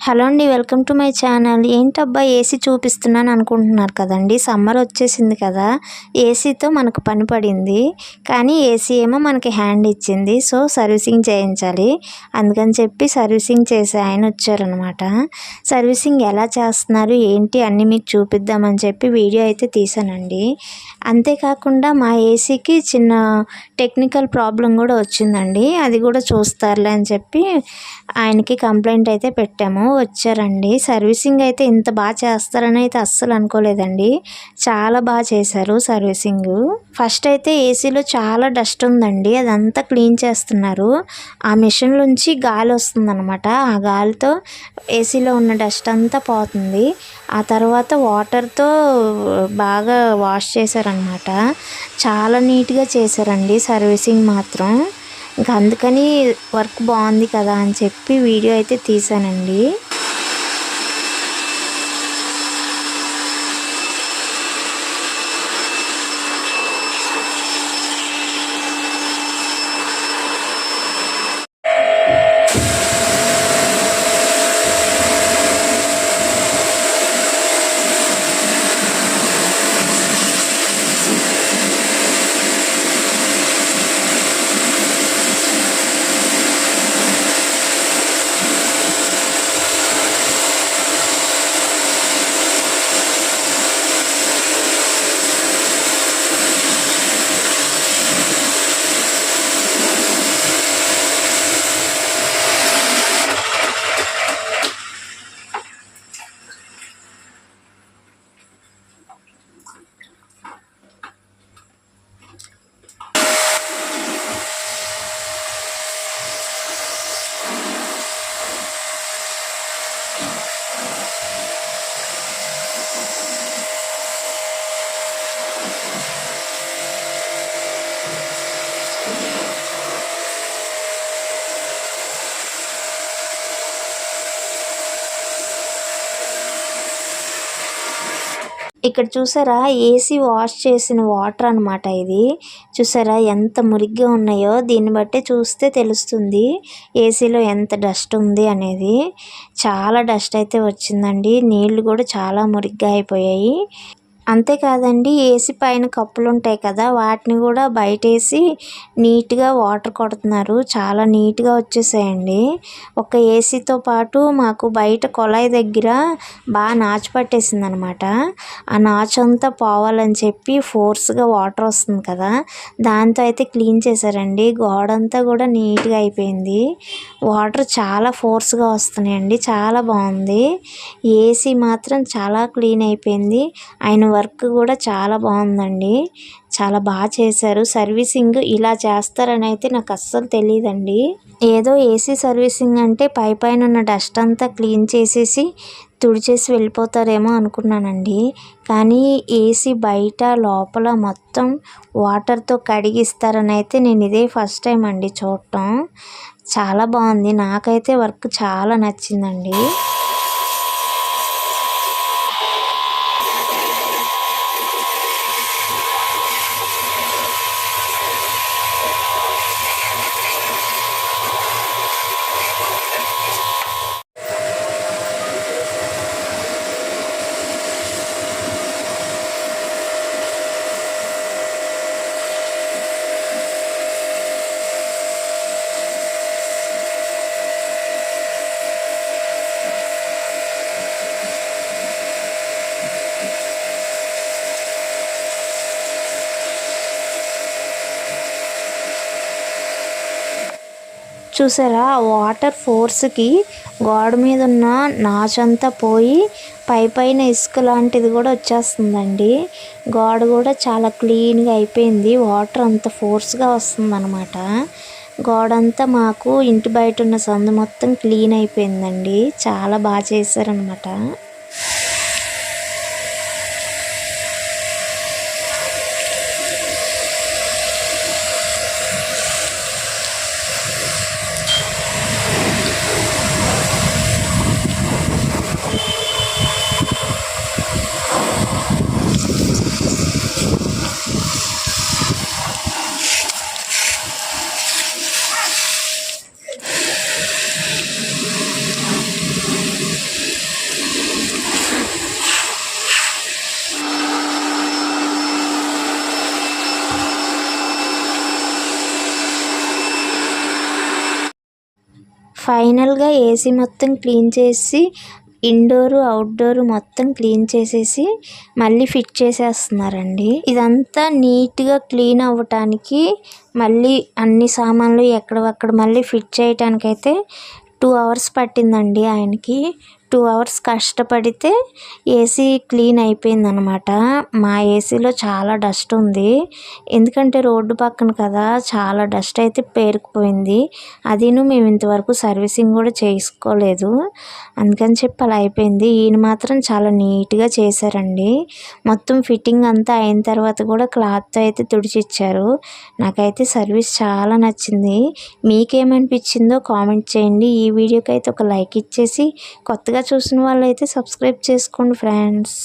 Hello అండి, welcome to my channel. ఏంటబ్బా AC చూపిస్తున్నాను అనుకుంటున్నారు కదండి. సమ్మర్ వచ్చేసింది కదా, ఏసీతో మనకు పని పడింది. కానీ ఏసీ ఏమో మనకి హ్యాండ్ ఇచ్చింది. సో సర్వీసింగ్ చేయించాలి. అందుకని చెప్పి సర్వీసింగ్ చేసే ఆయన వచ్చారనమాట. సర్వీసింగ్ ఎలా చేస్తున్నారు ఏంటి అన్నీ మీకు చూపిద్దామని చెప్పి వీడియో అయితే తీసానండి. అంతేకాకుండా మా ఏసీకి చిన్న టెక్నికల్ ప్రాబ్లం కూడా వచ్చిందండి. అది కూడా చూస్తారులే అని చెప్పి ఆయనకి కంప్లైంట్ అయితే పెట్టాము. వచ్చారండి. సర్వీసింగ్ అయితే ఇంత బాగా చేస్తారని అయితే అస్సలు అనుకోలేదండి. చాలా బాగా చేశారు సర్వీసింగ్. ఫస్ట్ అయితే ఏసీలో చాలా డస్ట్ ఉందండి, అదంతా క్లీన్ చేస్తున్నారు. ఆ మిషన్ నుంచి గాలి వస్తుందన్నమాట. ఆ గాలితో ఏసీలో ఉన్న డస్ట్ అంతా పోతుంది. ఆ తర్వాత వాటర్తో బాగా వాష్ చేశారనమాట. చాలా నీట్గా చేశారండి సర్వీసింగ్ మాత్రం. ఇంకా అందుకని వర్క్ బాగుంది కదా అని చెప్పి వీడియో అయితే తీసానండి. ఇక్కడ చూసారా, ఏసీ వాష్ చేసిన వాటర్ అనమాట ఇది. చూసారా ఎంత మురిగ్గా ఉన్నాయో. దీన్ని బట్టి చూస్తే తెలుస్తుంది ఏసీలో ఎంత డస్ట్ ఉంది అనేది. చాలా డస్ట్ అయితే వచ్చిందండి. నీళ్లు కూడా చాలా మురిగ్గా అయిపోయాయి. అంతేకాదండి, ఏసీ పైన కప్పులు ఉంటాయి కదా, వాటిని కూడా బయటేసి నీట్గా వాటర్ కొడుతున్నారు. చాలా నీట్గా వచ్చేసాయండి. ఒక ఏసీతో పాటు మాకు బయట కొలాయి దగ్గర బాగా నాచు పట్టేసింది అనమాట. ఆ నాచు అంతా పోవాలని చెప్పి ఫోర్స్గా వాటర్ వస్తుంది కదా, దాంతో అయితే క్లీన్ చేశారండి. గోడంతా కూడా నీట్గా అయిపోయింది. వాటర్ చాలా ఫోర్స్గా వస్తున్నాయండి. చాలా బాగుంది. ఏసీ మాత్రం చాలా క్లీన్ అయిపోయింది. ఆయన వర్క్ కూడా చాలా బాగుందండి. చాలా బాగా చేశారు. సర్వీసింగ్ ఇలా చేస్తారని అయితే నాకు అస్సలు తెలియదండి. ఏదో ఏసీ సర్వీసింగ్ అంటే పైన ఉన్న డస్ట్ అంతా క్లీన్ చేసేసి తుడిచేసి వెళ్ళిపోతారేమో అనుకున్నానండి. కానీ ఏసీ బయట లోపల మొత్తం వాటర్తో కడిగిస్తారని అయితే నేను ఇదే ఫస్ట్ టైం అండి చూడటం. చాలా బాగుంది. నాకైతే వర్క్ చాలా నచ్చిందండి. చూసారా, వాటర్ ఫోర్స్కి గోడ మీద ఉన్న నాచంతా పోయి పైన ఇసుక లాంటిది కూడా వచ్చేస్తుందండి. గోడ కూడా చాలా క్లీన్గా అయిపోయింది. వాటర్ అంత ఫోర్స్గా వస్తుందన్నమాట. గోడంతా మాకు ఇంటి బయట ఉన్న సందు మొత్తం క్లీన్ అయిపోయిందండి. చాలా బాగా చేశారనమాట. ఫైనల్గా ఏసీ మొత్తం క్లీన్ చేసి ఇండోరు అవుట్డోర్ మొత్తం క్లీన్ చేసేసి మళ్ళీ ఫిట్ చేసేస్తున్నారండి. ఇదంతా నీట్గా క్లీన్ అవ్వటానికి మళ్ళీ అన్ని సామాన్లు ఎక్కడవక్కడ మళ్ళీ ఫిట్ చేయటానికైతే 2 hours పట్టిందండి ఆయనకి. 2 hours కష్టపడితే ఏసీ క్లీన్ అయిపోయిందనమాట. మా ఏసీలో చాలా డస్ట్ ఉంది, ఎందుకంటే రోడ్డు పక్కన కదా, చాలా డస్ట్ అయితే పేరుకుపోయింది. అదిను మేము ఇంతవరకు సర్వీసింగ్ కూడా చేసుకోలేదు, అందుకని చెప్పి అలా అయిపోయింది. ఈయన మాత్రం చాలా నీట్గా చేశారండి. మొత్తం ఫిట్టింగ్ అంతా అయిన తర్వాత కూడా క్లాత్తో అయితే తుడిచిచ్చారు. నాకైతే సర్వీస్ చాలా నచ్చింది. మీకేమనిపించిందో కామెంట్ చేయండి. ఈ వీడియోకి అయితే ఒక లైక్ ఇచ్చేసి కొత్తగా చూసిన వాళ్ళైతే సబ్స్క్రైబ్ చేసుకోండి ఫ్రెండ్స్.